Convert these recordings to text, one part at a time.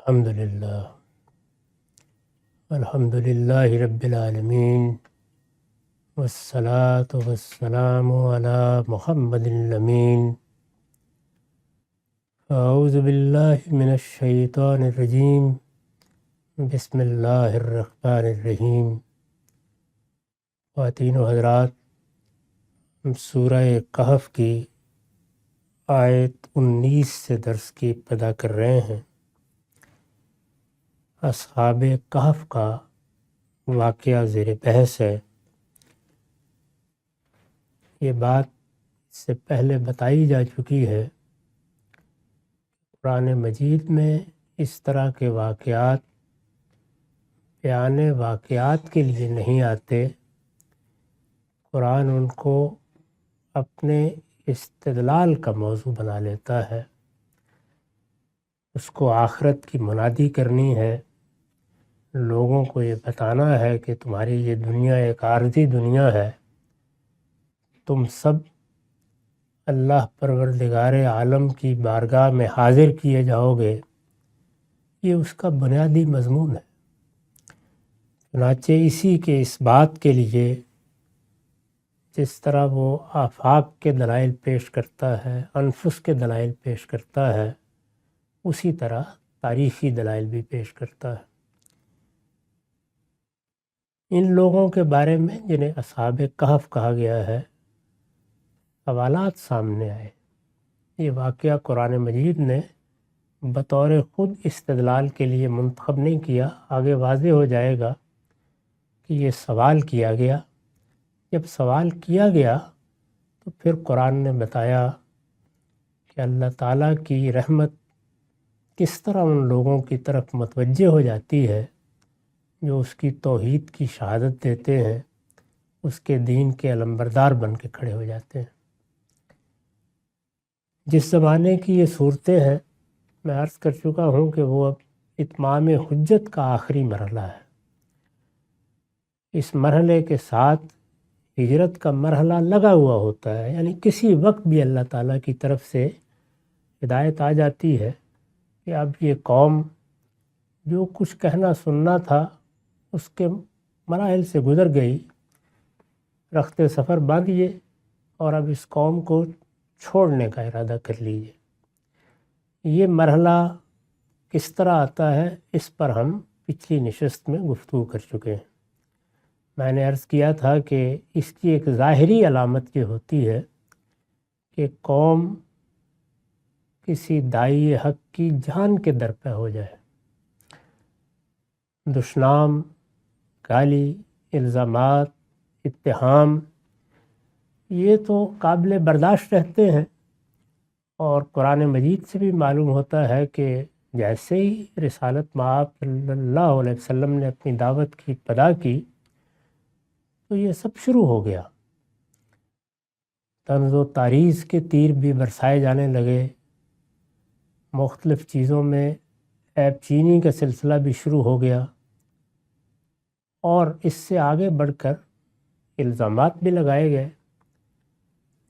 الحمد للہ رب العالمین والصلاة والسلام علی محمد الامین اعوذ باللہ من الشیطان الرجیم بسم اللہ الرحمن الرحیم۔ خواتین و حضرات، ہم سورہ کہف کی آیت 19 سے درس کی ابتدا کر رہے ہیں۔ اصحاب کہف کا واقعہ زیر بحث ہے۔ یہ بات اس سے پہلے بتائی جا چکی ہے۔ قرآن مجید میں اس طرح کے واقعات بیان واقعات کے لیے نہیں آتے۔ قرآن ان کو اپنے استدلال کا موضوع بنا لیتا ہے۔ اس کو آخرت کی منادی کرنی ہے، لوگوں کو یہ بتانا ہے کہ تمہاری یہ دنیا ایک عارضی دنیا ہے، تم سب اللہ پروردگار عالم کی بارگاہ میں حاضر کیے جاؤ گے۔ یہ اس کا بنیادی مضمون ہے۔ چنانچہ اسی کے اس بات کے لیے جس طرح وہ آفاق کے دلائل پیش کرتا ہے، انفس کے دلائل پیش کرتا ہے، اسی طرح تاریخی دلائل بھی پیش کرتا ہے۔ ان لوگوں کے بارے میں جنہیں اصحاب کہف کہا گیا ہے، سوالات سامنے آئے۔ یہ واقعہ قرآن مجید نے بطور خود استدلال کے لیے منتخب نہیں کیا، آگے واضح ہو جائے گا کہ یہ سوال کیا گیا۔ جب سوال کیا گیا تو پھر قرآن نے بتایا کہ اللہ تعالیٰ کی رحمت کس طرح ان لوگوں کی طرف متوجہ ہو جاتی ہے جو اس کی توحید کی شہادت دیتے ہیں، اس کے دین کے علمبردار بن کے کھڑے ہو جاتے ہیں۔ جس زمانے کی یہ صورتیں ہیں، میں عرض کر چکا ہوں کہ وہ اب اتمام حجت کا آخری مرحلہ ہے۔ اس مرحلے کے ساتھ ہجرت کا مرحلہ لگا ہوا ہوتا ہے، یعنی کسی وقت بھی اللہ تعالیٰ کی طرف سے ہدایت آ جاتی ہے کہ اب یہ قوم جو کچھ کہنا سننا تھا اس کے مراحل سے گزر گئی، رخت سفر باندھیے اور اب اس قوم کو چھوڑنے کا ارادہ کر لیجیے۔ یہ مرحلہ کس طرح آتا ہے، اس پر ہم پچھلی نشست میں گفتگو کر چکے ہیں۔ میں نے عرض کیا تھا کہ اس کی ایک ظاہری علامت یہ ہوتی ہے کہ قوم کسی داعی حق کی جان کے در پہ ہو جائے۔ دشنام، گالی، الزامات، اتہام یہ تو قابل برداشت رہتے ہیں، اور قرآن مجید سے بھی معلوم ہوتا ہے کہ جیسے ہی رسالت مآب صلی اللہ علیہ وسلم نے اپنی دعوت کی ابتدا کی تو یہ سب شروع ہو گیا۔ طنز و تاریض کے تیر بھی برسائے جانے لگے، مختلف چیزوں میں عیب چینی کا سلسلہ بھی شروع ہو گیا، اور اس سے آگے بڑھ کر الزامات بھی لگائے گئے۔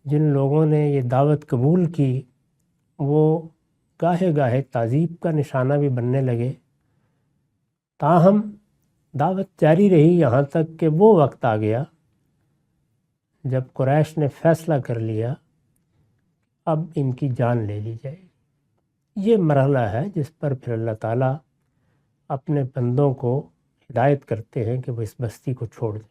جن لوگوں نے یہ دعوت قبول کی وہ گاہے گاہے تعذیب کا نشانہ بھی بننے لگے۔ تاہم دعوت جاری رہی یہاں تک کہ وہ وقت آ گیا جب قریش نے فیصلہ کر لیا اب ان کی جان لے لی جائے گی۔ یہ مرحلہ ہے جس پر پھر اللہ تعالیٰ اپنے بندوں کو ہدایت کرتے ہیں کہ وہ اس بستی کو چھوڑ دیں۔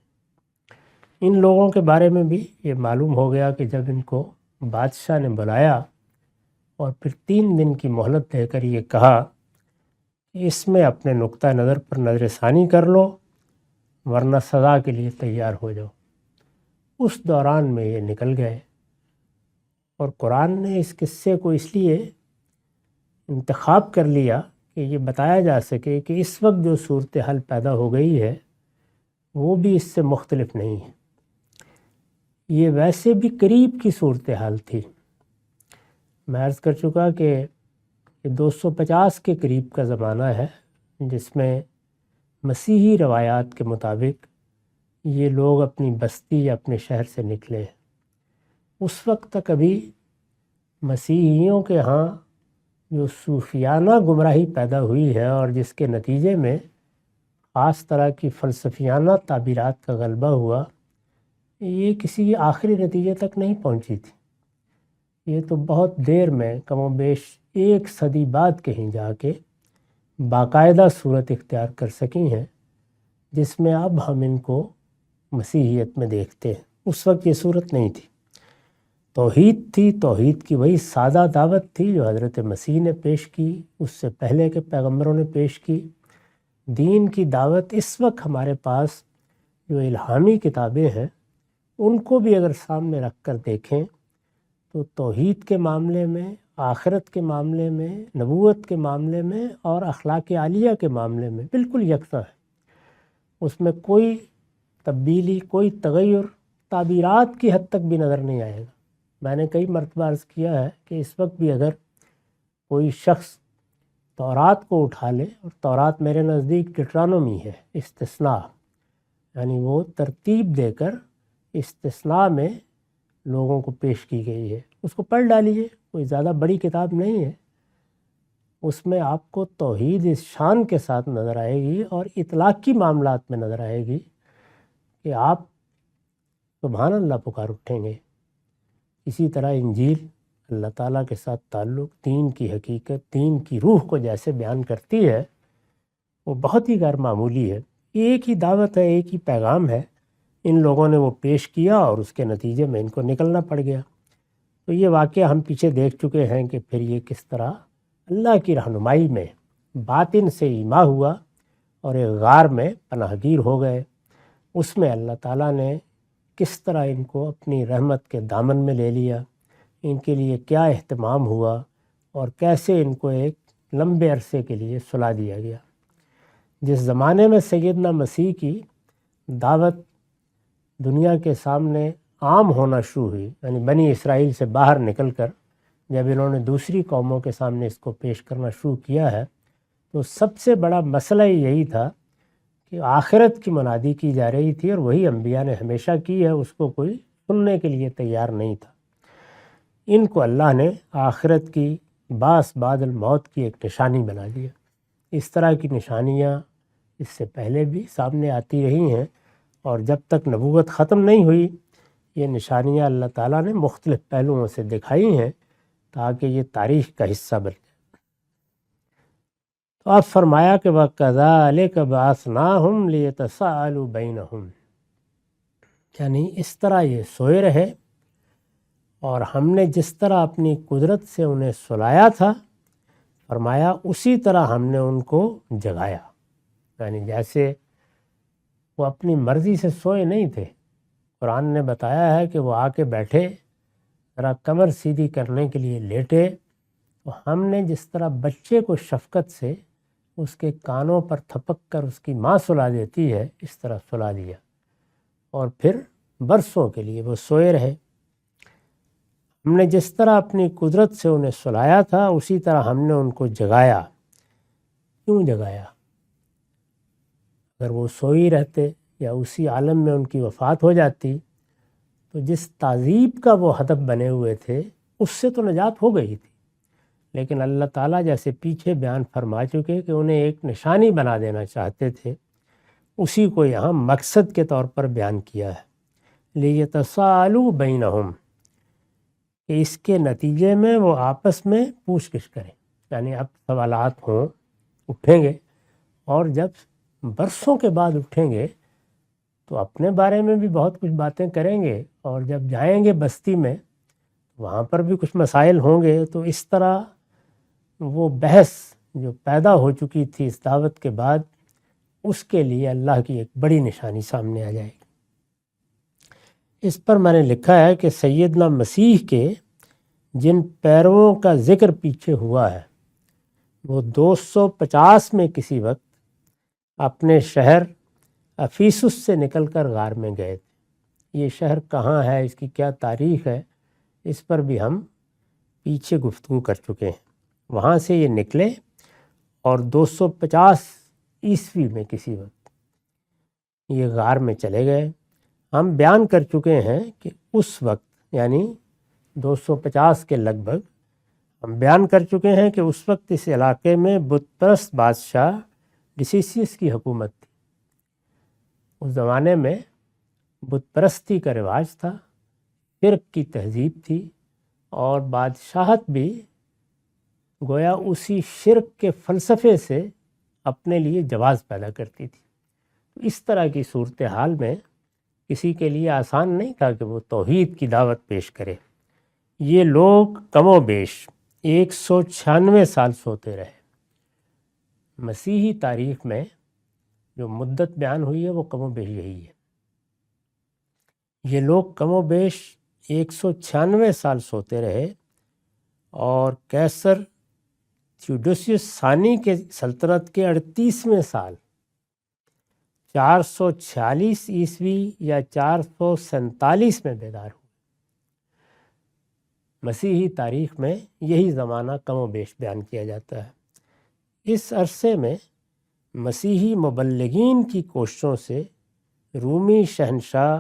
ان لوگوں کے بارے میں بھی یہ معلوم ہو گیا کہ جب ان کو بادشاہ نے بلایا اور پھر 3 دن کی مہلت دے کر یہ کہا کہ اس میں اپنے نقطہ نظر پر نظر ثانی کر لو ورنہ سزا کے لیے تیار ہو جاؤ، اس دوران میں یہ نکل گئے۔ اور قرآن نے اس قصے کو اس لیے انتخاب کر لیا کہ یہ بتایا جا سکے کہ اس وقت جو صورتحال پیدا ہو گئی ہے وہ بھی اس سے مختلف نہیں ہے۔ یہ ویسے بھی قریب کی صورتحال تھی۔ میں عرض کر چکا کہ یہ 250 کے قریب کا زمانہ ہے جس میں مسیحی روایات کے مطابق یہ لوگ اپنی بستی یا اپنے شہر سے نکلے ہیں۔ اس وقت تک ابھی مسیحیوں کے ہاں جو صوفیانہ گمراہی پیدا ہوئی ہے اور جس کے نتیجے میں خاص طرح کی فلسفیانہ تعبیرات کا غلبہ ہوا، یہ کسی آخری نتیجے تک نہیں پہنچی تھی۔ یہ تو بہت دیر میں، کم و بیش 1 صدی بعد کہیں جا کے باقاعدہ صورت اختیار کر سکی ہیں، جس میں اب ہم ان کو مسیحیت میں دیکھتے ہیں۔ اس وقت یہ صورت نہیں تھی۔ توحید تھی، توحید کی وہی سادہ دعوت تھی جو حضرت مسیح نے پیش کی، اس سے پہلے کے پیغمبروں نے پیش کی۔ دین کی دعوت اس وقت ہمارے پاس جو الہامی کتابیں ہیں ان کو بھی اگر سامنے رکھ کر دیکھیں تو توحید کے معاملے میں، آخرت کے معاملے میں، نبوت کے معاملے میں اور اخلاق عالیہ کے معاملے میں بالکل یکساں ہے۔ اس میں کوئی تبدیلی، کوئی تغیر تعبیرات کی حد تک بھی نظر نہیں آئے گا۔ میں نے کئی مرتبہ عرض کیا ہے کہ اس وقت بھی اگر کوئی شخص تورات کو اٹھا لے، اور تورات میرے نزدیک ڈیٹرانومی ہے، استثناء، یعنی وہ ترتیب دے کر استثناء میں لوگوں کو پیش کی گئی ہے، اس کو پڑھ ڈالیے، کوئی زیادہ بڑی کتاب نہیں ہے۔ اس میں آپ کو توحید اس شان کے ساتھ نظر آئے گی اور اطلاقی معاملات میں نظر آئے گی کہ آپ سبحان اللہ پکار اٹھیں گے۔ اسی طرح انجیل اللہ تعالیٰ کے ساتھ تعلق، دین کی حقیقت، دین کی روح کو جیسے بیان کرتی ہے، وہ بہت ہی غیر معمولی ہے۔ ایک ہی دعوت ہے، ایک ہی پیغام ہے، ان لوگوں نے وہ پیش کیا اور اس کے نتیجے میں ان کو نکلنا پڑ گیا۔ تو یہ واقعہ ہم پیچھے دیکھ چکے ہیں کہ پھر یہ کس طرح اللہ کی رہنمائی میں باطن سے ایما ہوا اور ایک غار میں پناہ گیر ہو گئے۔ اس میں اللہ تعالیٰ نے کس طرح ان کو اپنی رحمت کے دامن میں لے لیا، ان کے لیے کیا اہتمام ہوا اور کیسے ان کو ایک لمبے عرصے کے لیے سلا دیا گیا۔ جس زمانے میں سیدنا مسیح کی دعوت دنیا کے سامنے عام ہونا شروع ہوئی، یعنی بنی اسرائیل سے باہر نکل کر جب انہوں نے دوسری قوموں کے سامنے اس کو پیش کرنا شروع کیا ہے، تو سب سے بڑا مسئلہ یہی تھا کہ آخرت کی منادی کی جا رہی تھی، اور وہی انبیاء نے ہمیشہ کی ہے، اس کو کوئی سننے کے لیے تیار نہیں تھا۔ ان کو اللہ نے آخرت کی باس بعد الموت کی ایک نشانی بنا دیا۔ اس طرح کی نشانیاں اس سے پہلے بھی سامنے آتی رہی ہیں، اور جب تک نبوت ختم نہیں ہوئی یہ نشانیاں اللہ تعالیٰ نے مختلف پہلوؤں سے دکھائی ہیں تاکہ یہ تاریخ کا حصہ بن جائے۔ تو اب فرمایا کہ وَكَذَلِكَ بَعَثْنَاهُمْ لِيَتَسَاءَلُوا بَيْنَهُمْ، یعنی اس طرح یہ سوئے رہے اور ہم نے جس طرح اپنی قدرت سے انہیں سلایا تھا، فرمایا اسی طرح ہم نے ان کو جگایا۔ یعنی جیسے وہ اپنی مرضی سے سوئے نہیں تھے، قرآن نے بتایا ہے کہ وہ آ کے بیٹھے، ذرا کمر سیدھی کرنے کے لیے لیٹے، تو ہم نے جس طرح بچے کو شفقت سے اس کے کانوں پر تھپک کر اس کی ماں سلا دیتی ہے، اس طرح سلا دیا، اور پھر برسوں کے لیے وہ سوئے رہے۔ ہم نے جس طرح اپنی قدرت سے انہیں سلایا تھا اسی طرح ہم نے ان کو جگایا۔ کیوں جگایا؟ اگر وہ سوئی رہتے یا اسی عالم میں ان کی وفات ہو جاتی تو جس تعذیب کا وہ ہدف بنے ہوئے تھے اس سے تو نجات ہو گئی تھی، لیکن اللہ تعالیٰ جیسے پیچھے بیان فرما چکے کہ انہیں ایک نشانی بنا دینا چاہتے تھے، اسی کو یہاں مقصد کے طور پر بیان کیا ہے، لِيَتَسَاءَلُوا بَيْنَهُمْ، کہ اس کے نتیجے میں وہ آپس میں پوچھ گچھ کریں، یعنی اب سوالات ہوں، اٹھیں گے، اور جب برسوں کے بعد اٹھیں گے تو اپنے بارے میں بھی بہت کچھ باتیں کریں گے، اور جب جائیں گے بستی میں وہاں پر بھی کچھ مسائل ہوں گے، تو اس طرح وہ بحث جو پیدا ہو چکی تھی اس دعوت کے بعد، اس کے لیے اللہ کی ایک بڑی نشانی سامنے آ جائے گی۔ اس پر میں نے لکھا ہے کہ سیدنا مسیح کے جن پیرووں کا ذکر پیچھے ہوا ہے وہ 250 میں کسی وقت اپنے شہر افیسس سے نکل کر غار میں گئے تھے۔ یہ شہر کہاں ہے، اس کی کیا تاریخ ہے، اس پر بھی ہم پیچھے گفتگو کر چکے ہیں۔ وہاں سے یہ نکلے اور 250 عیسوی میں کسی وقت یہ غار میں چلے گئے۔ ہم بیان کر چکے ہیں کہ اس وقت یعنی 250 کے لگ بھگ ہم بیان کر چکے ہیں کہ اس وقت اس علاقے میں بت پرست بادشاہ ڈسیسیس کی حکومت تھی۔ اس زمانے میں بت پرستی کا رواج تھا، شرک کی تہذیب تھی، اور بادشاہت بھی گویا اسی شرک کے فلسفے سے اپنے لیے جواز پیدا کرتی تھی۔ اس طرح کی صورتحال میں کسی کے لیے آسان نہیں تھا کہ وہ توحید کی دعوت پیش کرے۔ یہ لوگ کم و بیش 196 سال سوتے رہے۔ مسیحی تاریخ میں جو مدت بیان ہوئی ہے وہ کم و بیش یہی ہے۔ یہ لوگ کم و بیش 196 سال سوتے رہے، اور کیسر تھیوڈوسیوس ثانی کے سلطنت کے 38ویں سال 446 عیسوی یا 447 میں بیدار ہوئے۔ مسیحی تاریخ میں یہی زمانہ کم و بیش بیان کیا جاتا ہے۔ اس عرصے میں مسیحی مبلغین کی کوششوں سے رومی شہنشاہ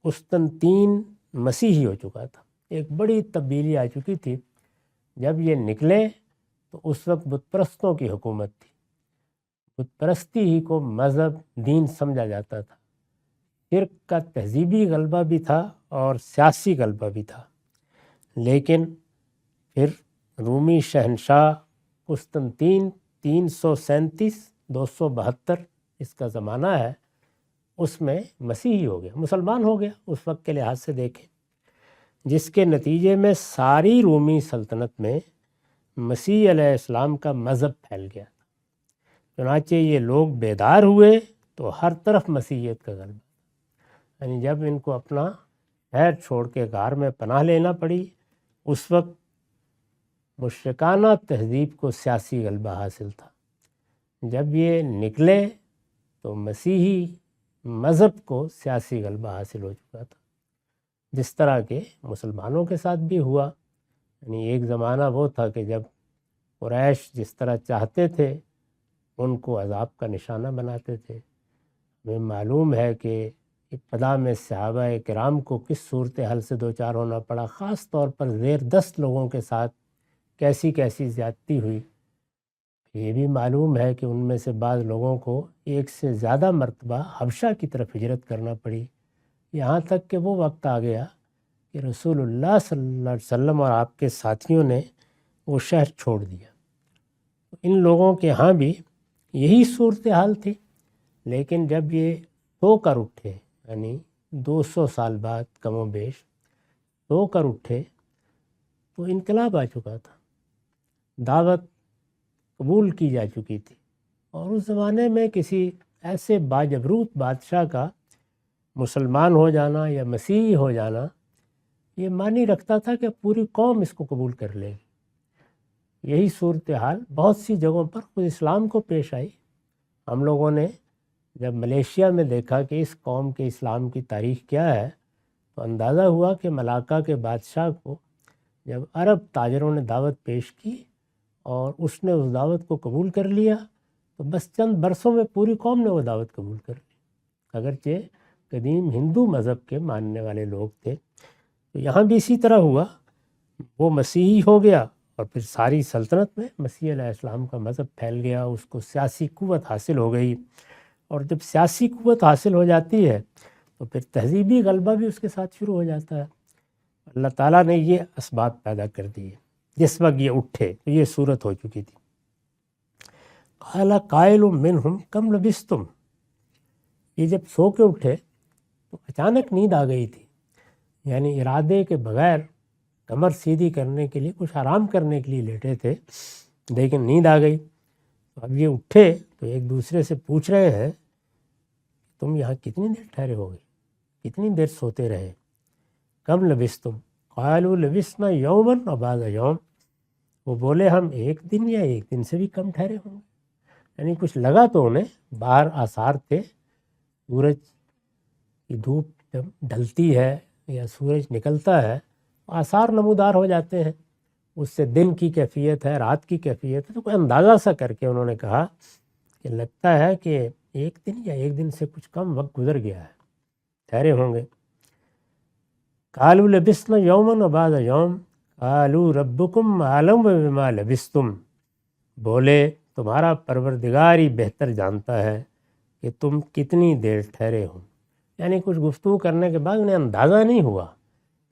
قسطنطین مسیحی ہو چکا تھا۔ ایک بڑی تبدیلی آ چکی تھی۔ جب یہ نکلے تو اس وقت بت پرستوں کی حکومت تھی۔ بت پرستی ہی کو مذہب دین سمجھا جاتا تھا۔ شرک کا تہذیبی غلبہ بھی تھا اور سیاسی غلبہ بھی تھا۔ لیکن پھر رومی شہنشاہ قسطنطین 337-272 اس کا زمانہ ہے، اس میں مسیحی ہو گیا، مسلمان ہو گیا اس وقت کے لحاظ سے دیکھیں، جس کے نتیجے میں ساری رومی سلطنت میں مسیح علیہ السلام کا مذہب پھیل گیا تھا۔ چنانچہ یہ لوگ بیدار ہوئے تو ہر طرف مسیحیت کا غلبہ، یعنی جب ان کو اپنا شہر چھوڑ کے غار میں پناہ لینا پڑی، اس وقت مشرکانہ تہذیب کو سیاسی غلبہ حاصل تھا۔ جب یہ نکلے تو مسیحی مذہب کو سیاسی غلبہ حاصل ہو چکا تھا، جس طرح کہ مسلمانوں کے ساتھ بھی ہوا۔ یعنی ایک زمانہ وہ تھا کہ جب قریش جس طرح چاہتے تھے ان کو عذاب کا نشانہ بناتے تھے۔ ہمیں معلوم ہے کہ ابتدا میں صحابہ کرام کو کس صورتحال سے دوچار ہونا پڑا، خاص طور پر زیر دست لوگوں کے ساتھ کیسی کیسی زیادتی ہوئی۔ یہ بھی معلوم ہے کہ ان میں سے بعض لوگوں کو ایک سے زیادہ مرتبہ حبشہ کی طرف ہجرت کرنا پڑی، یہاں تک کہ وہ وقت آ گیا کہ رسول اللہ صلی اللہ علیہ وسلم اور آپ کے ساتھیوں نے وہ شہر چھوڑ دیا۔ ان لوگوں کے ہاں بھی یہی صورتحال تھی، لیکن جب یہ سو کر اٹھے، یعنی 200 سال بعد کم و بیش سو کر اٹھے، تو انقلاب آ چکا تھا، دعوت قبول کی جا چکی تھی، اور اس زمانے میں کسی ایسے باجبروت بادشاہ کا مسلمان ہو جانا یا مسیحی ہو جانا یہ معنی رکھتا تھا کہ پوری قوم اس کو قبول کر لے گی۔ یہی صورتحال بہت سی جگہوں پر خود اسلام کو پیش آئی۔ ہم لوگوں نے جب ملیشیا میں دیکھا کہ اس قوم کے اسلام کی تاریخ کیا ہے، تو اندازہ ہوا کہ ملاکا کے بادشاہ کو جب عرب تاجروں نے دعوت پیش کی اور اس نے اس دعوت کو قبول کر لیا، تو بس چند برسوں میں پوری قوم نے وہ دعوت قبول کر لی، اگرچہ قدیم ہندو مذہب کے ماننے والے لوگ تھے۔ تو یہاں بھی اسی طرح ہوا، وہ مسیحی ہو گیا، اور پھر ساری سلطنت میں مسیح علیہ السلام کا مذہب پھیل گیا، اس کو سیاسی قوت حاصل ہو گئی، اور جب سیاسی قوت حاصل ہو جاتی ہے تو پھر تہذیبی غلبہ بھی اس کے ساتھ شروع ہو جاتا ہے۔ اللہ تعالیٰ نے یہ اسباب پیدا کر دیے۔ جس وقت یہ اٹھے تو یہ صورت ہو چکی تھی۔ قال قائل منہم کم لبثتم، یہ جب سو کے اٹھے تو اچانک نیند آ گئی تھی، یعنی ارادے کے بغیر کمر سیدھی کرنے کے لیے کچھ آرام کرنے کے لیے لیٹے تھے، لیکن نیند آ گئی۔ تو اب یہ اٹھے تو ایک دوسرے سے پوچھ رہے ہیں تم یہاں کتنی دیر ٹھہرے ہو گئے، کتنی دیر سوتے رہے؟ کم لبثتم قالوا لبثنا یوما و بعض یوم، وہ بولے ہم ایک دن یا ایک دن سے بھی کم ٹھہرے ہوں گے۔ یعنی کچھ لگا تو انہیں، باہر آثار تھے، سورج کی دھوپ جب ڈھلتی ہے یا سورج نکلتا ہے آثار نمودار ہو جاتے ہیں، اس سے دن کی کیفیت ہے، رات کی کیفیت ہے، تو کوئی اندازہ سا کر کے انہوں نے کہا کہ لگتا ہے کہ ایک دن یا ایک دن سے کچھ کم وقت گزر گیا ہے، ٹھہرے ہوں گے۔ قالوا لبثنا یوما و بعض یوم، قالوا ربکم عالم بما لبستم، بولے تمہارا پروردگار ہی بہتر جانتا ہے کہ تم کتنی دیر ٹھہرے ہو۔ یعنی کچھ گفتگو کرنے کے بعد انہیں اندازہ نہیں ہوا،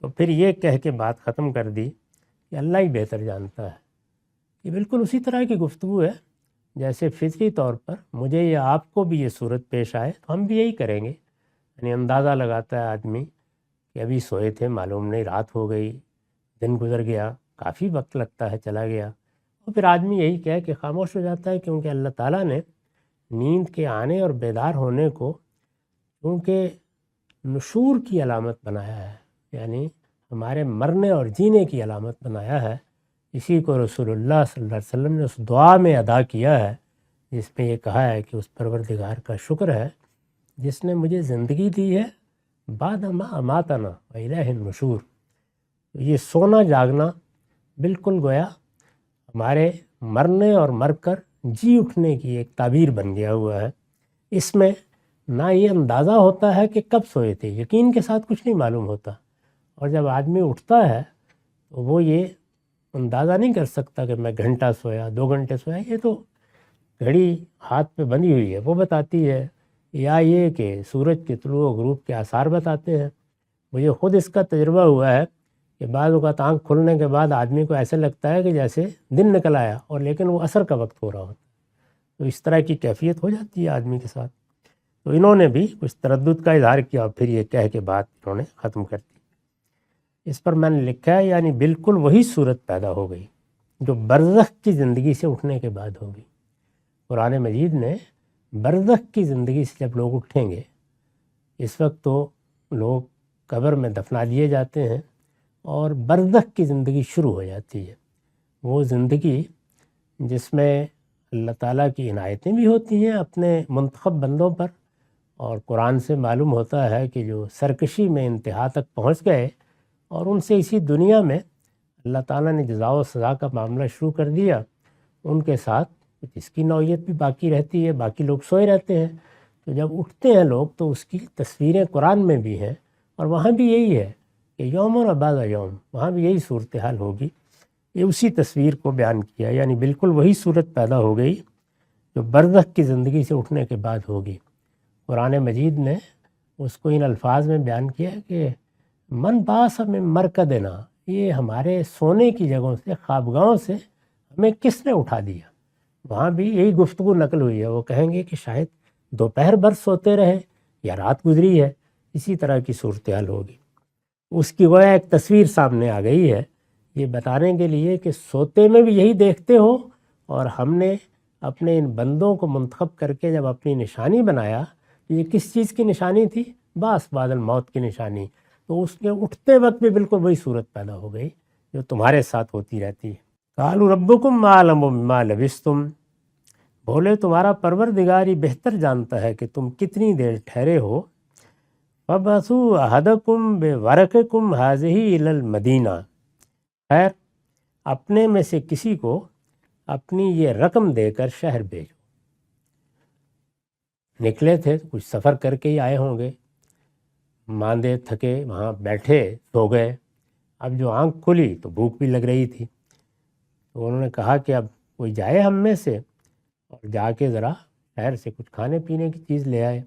تو پھر یہ کہہ کے بات ختم کر دی کہ اللہ ہی بہتر جانتا ہے۔ یہ بالکل اسی طرح کی گفتگو ہے جیسے فطری طور پر مجھے یا آپ کو بھی یہ صورت پیش آئے تو ہم بھی یہی کریں گے۔ یعنی اندازہ لگاتا ہے آدمی کہ ابھی سوئے تھے، معلوم نہیں رات ہو گئی، دن گزر گیا، کافی وقت لگتا ہے چلا گیا، اور پھر آدمی یہی کہہ کہ خاموش ہو جاتا ہے، کیونکہ اللہ تعالیٰ نے نیند کے آنے اور بیدار ہونے کو کیونکہ نشور کی علامت بنایا ہے، یعنی ہمارے مرنے اور جینے کی علامت بنایا ہے۔ اسی کو رسول اللہ صلی اللہ علیہ وسلم نے اس دعا میں ادا کیا ہے جس میں یہ کہا ہے کہ اس پروردگار کا شکر ہے جس نے مجھے زندگی دی ہے بعد ما اماتنا وإلیہ النشور۔ یہ سونا جاگنا بالکل گویا ہمارے مرنے اور مر کر جی اٹھنے کی ایک تعبیر بن گیا ہوا ہے۔ اس میں نہ یہ اندازہ ہوتا ہے کہ کب سوئے تھے، یقین کے ساتھ کچھ نہیں معلوم ہوتا، اور جب آدمی اٹھتا ہے تو وہ یہ اندازہ نہیں کر سکتا کہ میں گھنٹہ سویا، 2 گھنٹے سویا، یہ تو گھڑی ہاتھ پہ بندھی ہوئی ہے وہ بتاتی ہے، یا یہ کہ سورج کے طلوع و غروب کے آثار بتاتے ہیں۔ مجھے خود اس کا تجربہ ہوا ہے کہ بعض اوقات آنکھ کھلنے کے بعد آدمی کو ایسے لگتا ہے کہ جیسے دن نکل آیا اور لیکن وہ عصر کا وقت ہو رہا ہوتا، تو اس طرح کی کیفیت ہو جاتی ہے آدمی کے ساتھ۔ تو انہوں نے بھی کچھ تردد کا اظہار کیا اور پھر یہ کہہ کے بات انہوں نے ختم کر دی۔ اس پر میں نے لکھا ہے یعنی بالکل وہی صورت پیدا ہو گئی جو برزخ کی زندگی سے اٹھنے کے بعد ہوگی۔ قرآن مجید نے برزخ کی زندگی سے جب لوگ اٹھیں گے، اس وقت تو لوگ قبر میں دفنا دیے جاتے ہیں اور برزخ کی زندگی شروع ہو جاتی ہے، وہ زندگی جس میں اللہ تعالیٰ کی عنایتیں بھی ہوتی ہیں اپنے منتخب بندوں پر، اور قرآن سے معلوم ہوتا ہے کہ جو سرکشی میں انتہا تک پہنچ گئے اور ان سے اسی دنیا میں اللہ تعالیٰ نے جزا و سزا کا معاملہ شروع کر دیا، ان کے ساتھ اس کی نوعیت بھی باقی رہتی ہے، باقی لوگ سوئے رہتے ہیں۔ تو جب اٹھتے ہیں لوگ تو اس کی تصویریں قرآن میں بھی ہیں، اور وہاں بھی یہی ہے کہ یوم و بعد یوم، وہاں بھی یہی صورتحال ہوگی۔ یہ اسی تصویر کو بیان کیا، یعنی بالکل وہی صورت پیدا ہو گئی جو برزخ کی زندگی سے اٹھنے کے بعد ہوگی۔ قرآن مجید نے اس کو ان الفاظ میں بیان کیا کہ من باس من مرکدنا، یہ ہمارے سونے کی جگہوں سے، خوابگاہوں سے ہمیں کس نے اٹھا دیا۔ وہاں بھی یہی گفتگو نقل ہوئی ہے، وہ کہیں گے کہ شاید دوپہر بھر سوتے رہے یا رات گزری ہے، اسی طرح کی صورتحال ہوگی۔ اس کی گویا ایک تصویر سامنے آ گئی ہے یہ بتانے کے لیے کہ سوتے میں بھی یہی دیکھتے ہو، اور ہم نے اپنے ان بندوں کو منتخب کر کے جب اپنی نشانی بنایا، یہ کس چیز کی نشانی تھی؟ باس بعد الموت کی نشانی۔ تو اس کے اٹھتے وقت بھی بالکل وہی صورت پیدا ہو گئی جو تمہارے ساتھ ہوتی رہتی ہے۔ قالوا ربکم اعلم بما لبثتم، بولے تمہارا پروردگار ہی بہتر جانتا ہے کہ تم کتنی دیر ٹھہرے ہو۔ فَبَعْثُوا أَحَدَكُمْ بِوَرَقِكُمْ هَٰذِهِ إِلَى الْمَدِينَةِ، خیر اپنے میں سے کسی کو اپنی یہ رقم دے کر شہر بھیجو۔ نکلے تھے کچھ سفر کر کے ہی آئے ہوں گے، ماندے تھکے وہاں بیٹھے سو گئے، اب جو آنکھ کھلی تو بھوک بھی لگ رہی تھی، تو انہوں نے کہا کہ اب کوئی جائے ہم میں سے اور جا کے ذرا شہر سے کچھ کھانے پینے کی چیز لے آئے،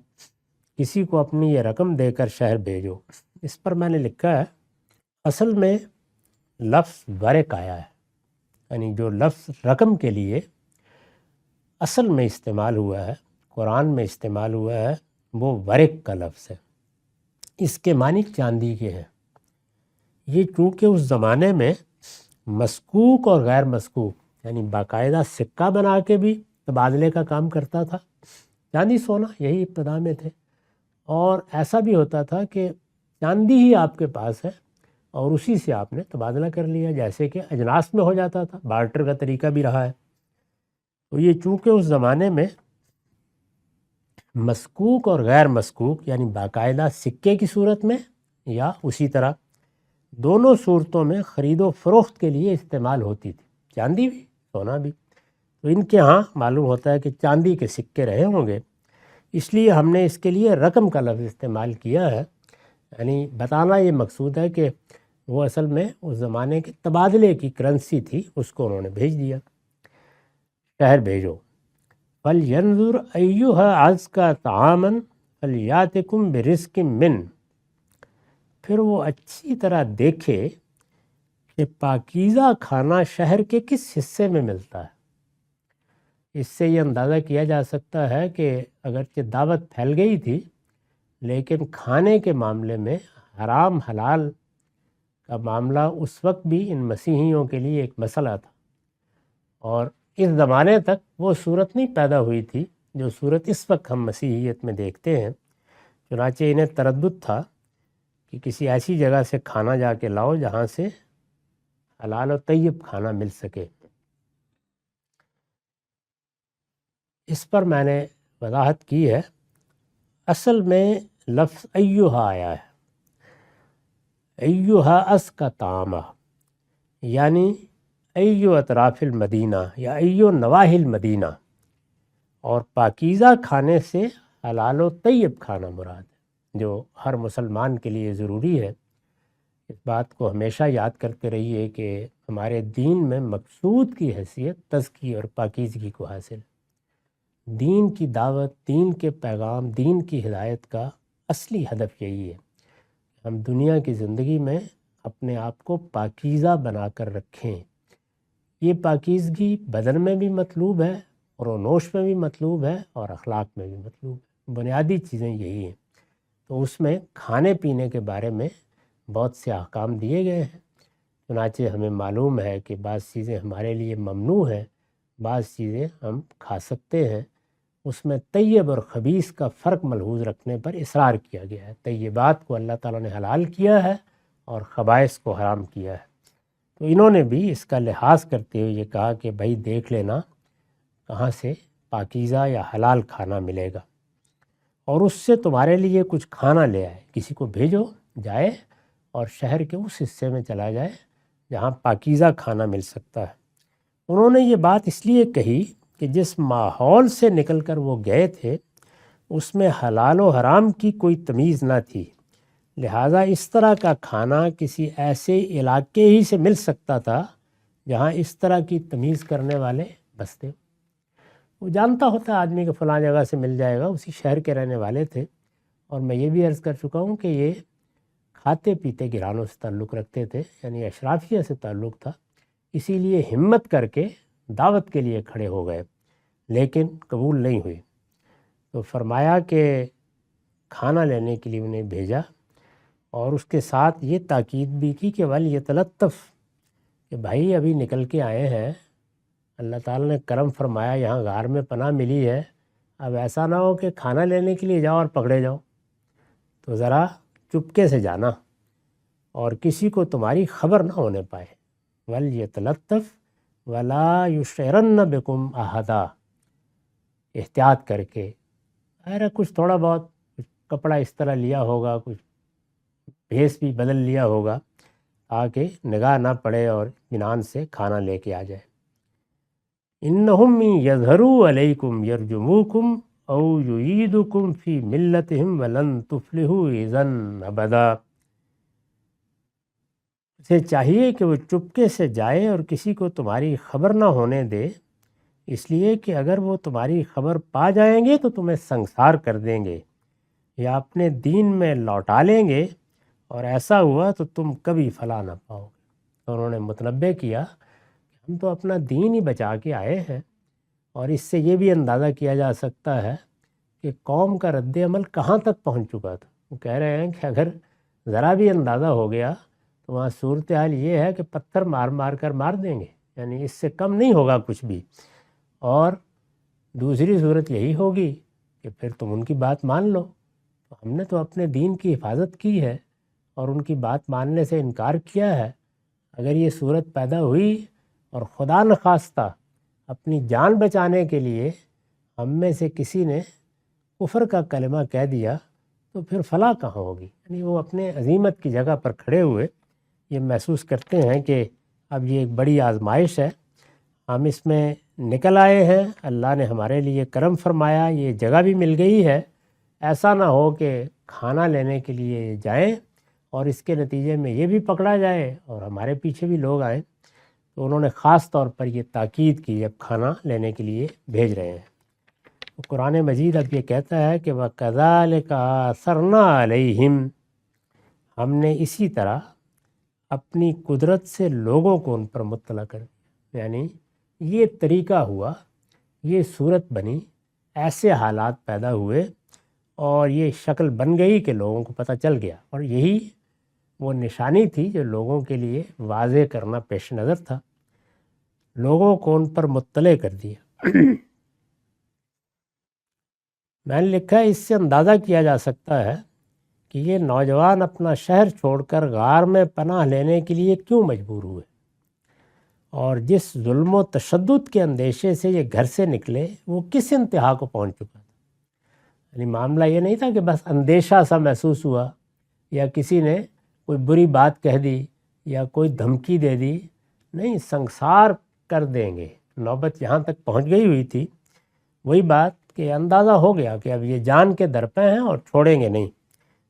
کسی کو اپنی یہ رقم دے کر شہر بھیجو۔ اس پر میں نے لکھا ہے اصل میں لفظ ورق آیا ہے، یعنی جو لفظ رقم کے لیے اصل میں استعمال ہوا ہے، قرآن میں استعمال ہوا ہے، وہ ورق کا لفظ ہے۔ اس کے معنی چاندی کے ہیں۔ یہ چونکہ اس زمانے میں مسکوک اور غیر مسکوک یعنی باقاعدہ سکہ بنا کے بھی تبادلے کا کام کرتا تھا، چاندی سونا یہی ابتدا میں تھے، اور ایسا بھی ہوتا تھا کہ چاندی ہی آپ کے پاس ہے اور اسی سے آپ نے تبادلہ کر لیا، جیسے کہ اجناس میں ہو جاتا تھا، بارٹر کا طریقہ بھی رہا ہے۔ تو یہ چونکہ اس زمانے میں مسکوک اور غیر مسکوک یعنی باقاعدہ سکے کی صورت میں یا اسی طرح دونوں صورتوں میں خرید و فروخت کے لیے استعمال ہوتی تھی، چاندی بھی سونا بھی۔ تو ان کے ہاں معلوم ہوتا ہے کہ چاندی کے سکے رہے ہوں گے، اس لیے ہم نے اس کے لیے رقم کا لفظ استعمال کیا ہے، یعنی بتانا یہ مقصود ہے کہ وہ اصل میں اس زمانے کے تبادلے کی کرنسی تھی، اس کو انہوں نے بھیج دیا، شہر بھیجو۔ فَلْيَنْظُرْ أَيُّهَا أَزْكَىٰ طَعَامًا فَلْيَأْتِكُمْ بِرِزْقٍ مِّنْهُ۔ پھر وہ اچھی طرح دیکھے کہ پاکیزہ کھانا شہر کے کس حصے میں ملتا ہے۔ اس سے یہ اندازہ کیا جا سکتا ہے کہ اگرچہ دعوت پھیل گئی تھی، لیکن کھانے کے معاملے میں حرام حلال کا معاملہ اس وقت بھی ان مسیحیوں کے لیے ایک مسئلہ تھا، اور اس زمانے تک وہ صورت نہیں پیدا ہوئی تھی جو صورت اس وقت ہم مسیحیت میں دیکھتے ہیں۔ چنانچہ انہیں تردد تھا کہ کسی ایسی جگہ سے کھانا جا کے لاؤ جہاں سے حلال و طیب کھانا مل سکے۔ اس پر میں نے وضاحت کی ہے، اصل میں لفظ ایہا آیا ہے، ایہا اس کا طعامہ، یعنی ایو اطراف المدینہ یا ایو نواحی المدینہ، اور پاکیزہ کھانے سے حلال و طیب کھانا مراد ہے، جو ہر مسلمان کے لیے ضروری ہے۔ اس بات کو ہمیشہ یاد کرتے رہیے کہ ہمارے دین میں مقصود کی حیثیت تزکی اور پاکیزگی کو حاصل۔ دین کی دعوت، دین کے پیغام، دین کی ہدایت کا اصلی ہدف یہی ہے، ہم دنیا کی زندگی میں اپنے آپ کو پاکیزہ بنا کر رکھیں۔ یہ پاکیزگی بدن میں بھی مطلوب ہے، اور نوش میں بھی مطلوب ہے، اور اخلاق میں بھی مطلوب ہے۔ بنیادی چیزیں یہی ہیں۔ تو اس میں کھانے پینے کے بارے میں بہت سے احکام دیے گئے ہیں۔ چنانچہ ہمیں معلوم ہے کہ بعض چیزیں ہمارے لیے ممنوع ہیں، بعض چیزیں ہم کھا سکتے ہیں۔ اس میں طیب اور خبیث کا فرق ملحوظ رکھنے پر اصرار کیا گیا ہے۔ طیبات کو اللہ تعالیٰ نے حلال کیا ہے اور خبائث کو حرام کیا ہے۔ تو انہوں نے بھی اس کا لحاظ کرتے ہوئے یہ کہا کہ بھائی دیکھ لینا کہاں سے پاکیزہ یا حلال کھانا ملے گا، اور اس سے تمہارے لیے کچھ کھانا لے آئے، کسی کو بھیجو جائے اور شہر کے اس حصے میں چلا جائے جہاں پاکیزہ کھانا مل سکتا ہے۔ انہوں نے یہ بات اس لیے کہی کہ جس ماحول سے نکل کر وہ گئے تھے اس میں حلال و حرام کی کوئی تمیز نہ تھی، لہٰذا اس طرح کا کھانا کسی ایسے علاقے ہی سے مل سکتا تھا جہاں اس طرح کی تمیز کرنے والے بستے۔ وہ جانتا ہوتا آدمی کہ فلاں جگہ سے مل جائے گا، اسی شہر کے رہنے والے تھے۔ اور میں یہ بھی عرض کر چکا ہوں کہ یہ کھاتے پیتے گرانوں سے تعلق رکھتے تھے، یعنی اشرافیہ سے تعلق تھا، اسی لیے ہمت کر کے دعوت کے لیے کھڑے ہو گئے، لیکن قبول نہیں ہوئی۔ تو فرمایا کہ کھانا لینے کے لیے انہیں بھیجا، اور اس کے ساتھ یہ تاکید بھی کی کہ وَلْيَتَلَطَّفْ، کہ بھائی ابھی نکل کے آئے ہیں، اللہ تعالیٰ نے کرم فرمایا یہاں غار میں پناہ ملی ہے، اب ایسا نہ ہو کہ کھانا لینے کے لیے جاؤ اور پکڑے جاؤ، تو ذرا چپکے سے جانا اور کسی کو تمہاری خبر نہ ہونے پائے۔ وَلْيَتَلَطَّفْ وَلَا يُشْعِرَنَّ بِكُمْ أَحَدًا، احتیاط کر کے، ارے کچھ تھوڑا بہت کچھ کپڑا اس طرح لیا ہوگا، کچھ بھیس بھی بدل لیا ہوگا تاکہ نگاہ نہ پڑے اور اطمینان سے کھانا لے کے آ جائے۔ إِنَّهُمْ يَظْهَرُوا عَلَيْكُمْ يَرْجُمُوكُمْ أَوْ يُعِيدُكُمْ فِي مِلَّتِهِمْ وَلَن تُفْلِحُوا إِذًا أَبَدًا۔ اسے چاہیے کہ وہ چپکے سے جائے اور کسی کو تمہاری خبر نہ ہونے دے، اس لیے کہ اگر وہ تمہاری خبر پا جائیں گے تو تمہیں سنسار کر دیں گے یا اپنے دین میں لوٹا لیں گے، اور ایسا ہوا تو تم کبھی فلاح نہ پاؤ گے۔ تو انہوں نے متنبہ کیا کہ ہم تو اپنا دین ہی بچا کے آئے ہیں، اور اس سے یہ بھی اندازہ کیا جا سکتا ہے کہ قوم کا رد عمل کہاں تک پہنچ چکا تھا۔ وہ کہہ رہے ہیں کہ اگر ذرا بھی اندازہ ہو گیا تو وہاں صورتحال یہ ہے کہ پتھر مار مار کر مار دیں گے، یعنی اس سے کم نہیں ہوگا کچھ بھی۔ اور دوسری صورت یہی ہوگی کہ پھر تم ان کی بات مان لو۔ تو ہم نے تو اپنے دین کی حفاظت کی ہے اور ان کی بات ماننے سے انکار کیا ہے۔ اگر یہ صورت پیدا ہوئی اور خدا نخواستہ اپنی جان بچانے کے لیے ہم میں سے کسی نے کفر کا کلمہ کہہ دیا تو پھر فلاح کہاں ہوگی؟ یعنی وہ اپنے عزیمت کی جگہ پر کھڑے ہوئے یہ محسوس کرتے ہیں کہ اب یہ ایک بڑی آزمائش ہے، ہم اس میں نکل آئے ہیں، اللہ نے ہمارے لیے کرم فرمایا، یہ جگہ بھی مل گئی ہے، ایسا نہ ہو کہ کھانا لینے کے لیے جائیں اور اس کے نتیجے میں یہ بھی پکڑا جائے اور ہمارے پیچھے بھی لوگ آئیں، تو انہوں نے خاص طور پر یہ تاکید کی جب کھانا لینے کے لیے بھیج رہے ہیں۔ تو قرآن مجید اب یہ کہتا ہے کہ وَكَذَلِكَ أَثَرْنَا عَلَيْهِمْ، ہم نے اسی طرح اپنی قدرت سے لوگوں کو ان پر مطلع کر دیا، یعنی یہ طریقہ ہوا، یہ صورت بنی، ایسے حالات پیدا ہوئے اور یہ شکل بن گئی کہ لوگوں کو پتہ چل گیا، اور یہی وہ نشانی تھی جو لوگوں کے لیے واضح کرنا پیش نظر تھا، لوگوں کو ان پر مطلع کر دیا۔ میں نے لکھا ہے اس سے اندازہ کیا جا سکتا ہے کہ یہ نوجوان اپنا شہر چھوڑ کر غار میں پناہ لینے کے لیے کیوں مجبور ہوئے، اور جس ظلم و تشدد کے اندیشے سے یہ گھر سے نکلے وہ کس انتہا کو پہنچ چکا تھا۔ یعنی معاملہ یہ نہیں تھا کہ بس اندیشہ سا محسوس ہوا یا کسی نے کوئی بری بات کہہ دی یا کوئی دھمکی دے دی، نہیں، سنگسار کر دیں گے، نوبت یہاں تک پہنچ گئی ہوئی تھی۔ وہی بات کہ اندازہ ہو گیا کہ اب یہ جان کے درپے ہیں اور چھوڑیں گے نہیں،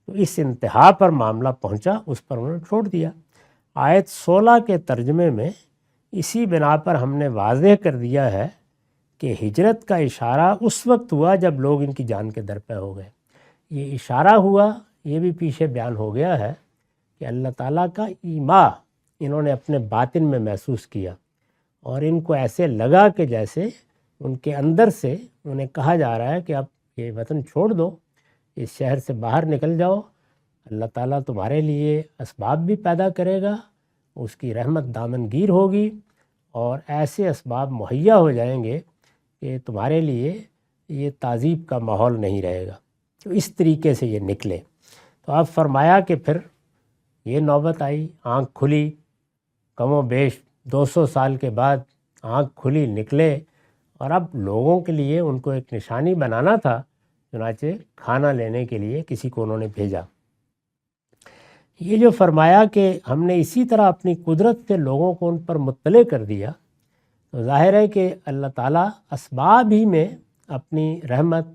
تو اس انتہا پر معاملہ پہنچا، اس پر انہوں نے چھوڑ دیا۔ آیت 16 کے ترجمے میں اسی بنا پر ہم نے واضح کر دیا ہے کہ ہجرت کا اشارہ اس وقت ہوا جب لوگ ان کی جان کے درپے ہو گئے۔ یہ اشارہ ہوا، یہ بھی پیچھے بیان ہو گیا ہے کہ اللہ تعالیٰ کا ایما انہوں نے اپنے باطن میں محسوس کیا، اور ان کو ایسے لگا کہ جیسے ان کے اندر سے انہیں کہا جا رہا ہے کہ اب یہ وطن چھوڑ دو، اس شہر سے باہر نکل جاؤ، اللہ تعالیٰ تمہارے لیے اسباب بھی پیدا کرے گا، اس کی رحمت دامنگیر ہوگی، اور ایسے اسباب مہیا ہو جائیں گے کہ تمہارے لیے یہ تعذیب کا ماحول نہیں رہے گا۔ تو اس طریقے سے یہ نکلے۔ تو اب فرمایا کہ پھر یہ نوبت آئی، آنکھ کھلی، کم و بیش 200 سال کے بعد آنکھ کھلی، نکلے، اور اب لوگوں کے لیے ان کو ایک نشانی بنانا تھا، چنانچہ کھانا لینے کے لیے کسی کو انہوں نے بھیجا۔ یہ جو فرمایا کہ ہم نے اسی طرح اپنی قدرت سے لوگوں کو ان پر مطلع کر دیا، تو ظاہر ہے کہ اللہ تعالیٰ اسباب ہی میں اپنی رحمت،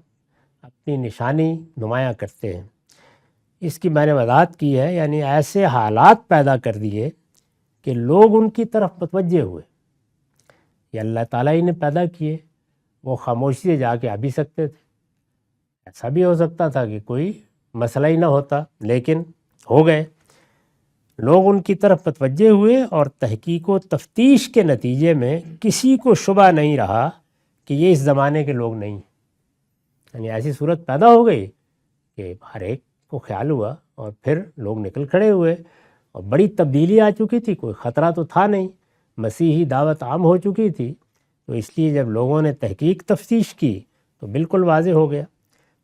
اپنی نشانی نمایاں کرتے ہیں۔ اس کی میں نے وضاحت کی ہے، یعنی ایسے حالات پیدا کر دیے کہ لوگ ان کی طرف متوجہ ہوئے۔ یہ اللہ تعالیٰ ہی نے پیدا کیے، وہ خاموشی سے جا کے آ بھی سکتے تھے، ایسا بھی ہو سکتا تھا کہ کوئی مسئلہ ہی نہ ہوتا، لیکن ہو گئے۔ لوگ ان کی طرف متوجہ ہوئے، اور تحقیق و تفتیش کے نتیجے میں کسی کو شبہ نہیں رہا کہ یہ اس زمانے کے لوگ نہیں، یعنی ایسی صورت پیدا ہو گئی کہ ہر ایک کو خیال ہوا، اور پھر لوگ نکل کھڑے ہوئے، اور بڑی تبدیلی آ چکی تھی، کوئی خطرہ تو تھا نہیں، مسیحی دعوت عام ہو چکی تھی، تو اس لیے جب لوگوں نے تحقیق تفتیش کی تو بالکل واضح ہو گیا۔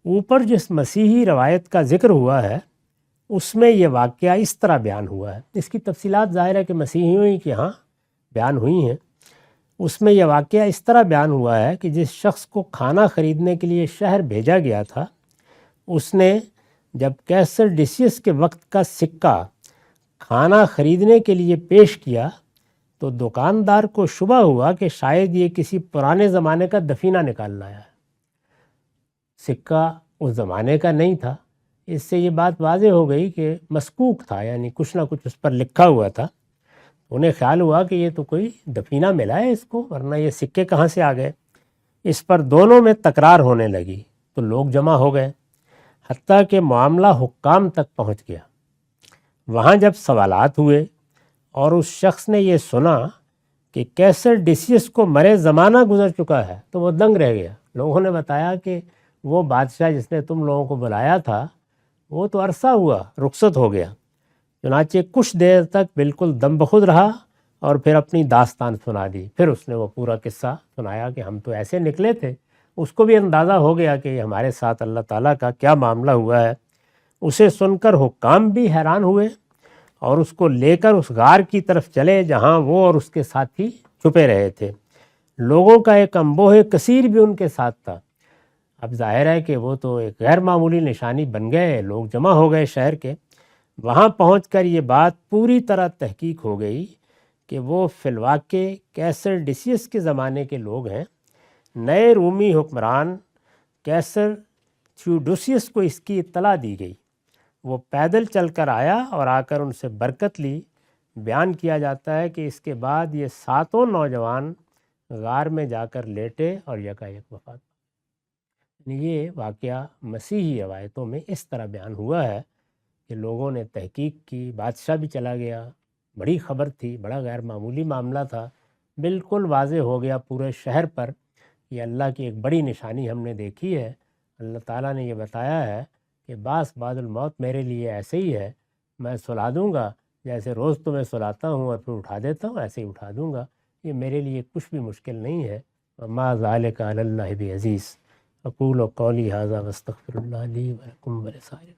اوپر جس مسیحی روایت کا ذکر ہوا ہے اس میں یہ واقعہ اس طرح بیان ہوا ہے، اس کی تفصیلات ظاہر ہے کہ مسیحیوں ہی کے ہاں بیان ہوئی ہیں۔ اس میں یہ واقعہ اس طرح بیان ہوا ہے کہ جس شخص کو کھانا خریدنے کے لیے شہر بھیجا گیا تھا، اس نے جب کیسر ڈیسیس کے وقت کا سکہ کھانا خریدنے کے لیے پیش کیا تو دکاندار کو شبہ ہوا کہ شاید یہ کسی پرانے زمانے کا دفینہ نکال لایا ہے، سکہ اس زمانے کا نہیں تھا۔ اس سے یہ بات واضح ہو گئی کہ مسکوک تھا، یعنی کچھ نہ کچھ اس پر لکھا ہوا تھا۔ انہیں خیال ہوا کہ یہ تو کوئی دفینہ ملا ہے اس کو، ورنہ یہ سکے کہاں سے آ گئے۔ اس پر دونوں میں تکرار ہونے لگی تو لوگ جمع ہو گئے، حتیٰ کہ معاملہ حکام تک پہنچ گیا۔ وہاں جب سوالات ہوئے اور اس شخص نے یہ سنا کہ کیسر ڈیسیس کو مرے زمانہ گزر چکا ہے تو وہ دنگ رہ گیا۔ لوگوں نے بتایا کہ وہ بادشاہ جس نے تم لوگوں کو بلایا تھا وہ تو عرصہ ہوا رخصت ہو گیا۔ چنانچہ کچھ دیر تک بالکل دم بخود رہا اور پھر اپنی داستان سنا دی۔ پھر اس نے وہ پورا قصہ سنایا کہ ہم تو ایسے نکلے تھے۔ اس کو بھی اندازہ ہو گیا کہ یہ ہمارے ساتھ اللہ تعالیٰ کا کیا معاملہ ہوا ہے۔ اسے سن کر حکام بھی حیران ہوئے اور اس کو لے کر اس غار کی طرف چلے جہاں وہ اور اس کے ساتھی چھپے رہے تھے۔ لوگوں کا ایک انبوہ کثیر بھی ان کے ساتھ تھا۔ اب ظاہر ہے کہ وہ تو ایک غیر معمولی نشانی بن گئے، لوگ جمع ہو گئے شہر کے۔ وہاں پہنچ کر یہ بات پوری طرح تحقیق ہو گئی کہ وہ فی الواقع کیسر ڈیسیس کے زمانے کے لوگ ہیں۔ نئے رومی حکمران کیسر تھیوڈوسیس کو اس کی اطلاع دی گئی وہ پیدل چل کر آیا اور آ کر ان سے برکت لی۔ بیان کیا جاتا ہے کہ اس کے بعد یہ 7 نوجوان غار میں جا کر لیٹے اور یکایک وفات پا۔ یہ واقعہ مسیحی روایتوں میں اس طرح بیان ہوا ہے کہ لوگوں نے تحقیق کی، بادشاہ بھی چلا گیا، بڑی خبر تھی، بڑا غیر معمولی معاملہ تھا، بالکل واضح ہو گیا پورے شہر پر، یہ اللہ کی ایک بڑی نشانی ہم نے دیکھی ہے۔ اللہ تعالیٰ نے یہ بتایا ہے کہ بعد الموت میرے لیے ایسے ہی ہے، میں سلا دوں گا، جیسے روز تمہیں سلاتا ہوں اور پھر اٹھا دیتا ہوں ایسے ہی اٹھا دوں گا، یہ میرے لیے کچھ بھی مشکل نہیں ہے۔ وما ذلک علی اللہ بعزیز۔ اقول قولی ھذا واستغفر اللہ لی ولکم ولسائر